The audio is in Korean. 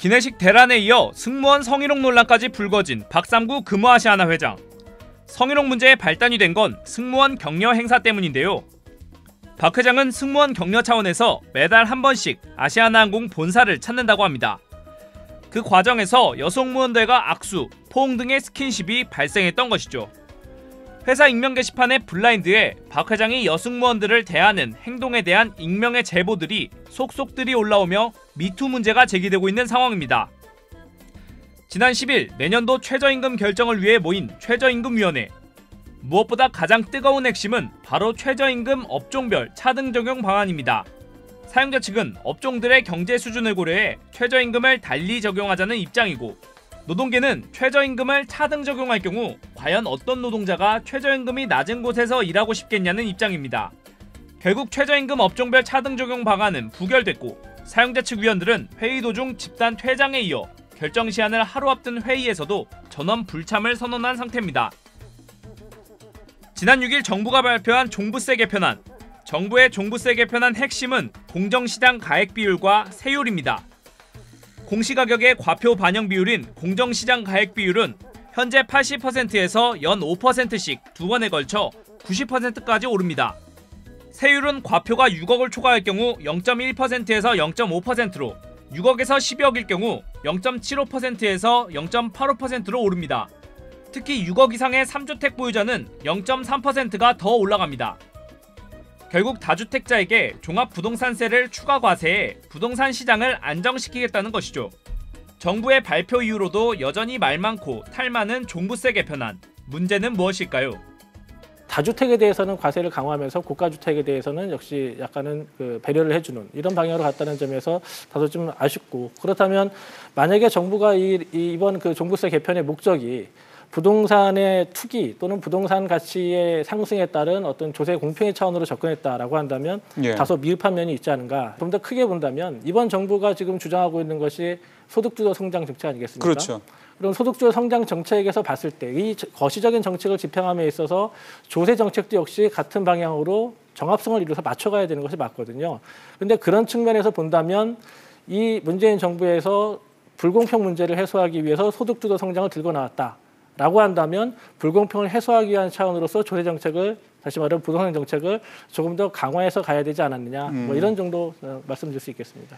기내식 대란에 이어 승무원 성희롱 논란까지 불거진 박삼구 금호아시아나 회장. 성희롱 문제의 발단이 된 건 승무원 격려 행사 때문인데요. 박 회장은 승무원 격려 차원에서 매달 한 번씩 아시아나항공 본사를 찾는다고 합니다. 그 과정에서 여승무원들과 악수, 포옹 등의 스킨십이 발생했던 것이죠. 회사 익명 게시판의 블라인드에 박 회장이 여승무원들을 대하는 행동에 대한 익명의 제보들이 속속들이 올라오며 미투 문제가 제기되고 있는 상황입니다. 지난 10일 내년도 최저임금 결정을 위해 모인 최저임금위원회. 무엇보다 가장 뜨거운 핵심은 바로 최저임금 업종별 차등 적용 방안입니다. 사용자 측은 업종들의 경제 수준을 고려해 최저임금을 달리 적용하자는 입장이고, 노동계는 최저임금을 차등 적용할 경우 과연 어떤 노동자가 최저임금이 낮은 곳에서 일하고 싶겠냐는 입장입니다. 결국 최저임금 업종별 차등 적용 방안은 부결됐고, 사용자 측 위원들은 회의 도중 집단 퇴장에 이어 결정 시한을 하루 앞둔 회의에서도 전원 불참을 선언한 상태입니다. 지난 6일 정부가 발표한 종부세 개편안. 정부의 종부세 개편안 핵심은 공정시장 가액 비율과 세율입니다. 공시가격의 과표 반영 비율인 공정시장 가액 비율은 현재 80%에서 연 5%씩 두 번에 걸쳐 90%까지 오릅니다. 세율은 과표가 6억을 초과할 경우 0.1%에서 0.5%로, 6억에서 10억일 경우 0.75%에서 0.85%로 오릅니다. 특히 6억 이상의 3주택 보유자는 0.3%가 더 올라갑니다. 결국 다주택자에게 종합부동산세를 추가 과세해 부동산 시장을 안정시키겠다는 것이죠. 정부의 발표 이후로도 여전히 말 많고 탈 많은 종부세 개편안. 문제는 무엇일까요? 다주택에 대해서는 과세를 강화하면서 고가주택에 대해서는 역시 약간은 배려를 해주는 이런 방향으로 갔다는 점에서 다소 좀 아쉽고, 그렇다면 만약에 정부가 이번 종부세 개편의 목적이 부동산의 투기 또는 부동산 가치의 상승에 따른 어떤 조세 공평의 차원으로 접근했다라고 한다면 다소 미흡한 면이 있지 않은가. 좀 더 크게 본다면 이번 정부가 지금 주장하고 있는 것이 소득주도 성장 정책 아니겠습니까? 그렇죠. 그럼 소득주도 성장 정책에서 봤을 때 이 거시적인 정책을 집행함에 있어서 조세 정책도 역시 같은 방향으로 정합성을 이루어서 맞춰가야 되는 것이 맞거든요. 그런데 그런 측면에서 본다면 이 문재인 정부에서 불공평 문제를 해소하기 위해서 소득주도 성장을 들고 나왔다 라고 한다면 불공평을 해소하기 위한 차원으로서 조세 정책을, 다시 말하면 부동산 정책을 조금 더 강화해서 가야 되지 않았느냐, 뭐 이런 정도 말씀드릴 수 있겠습니다.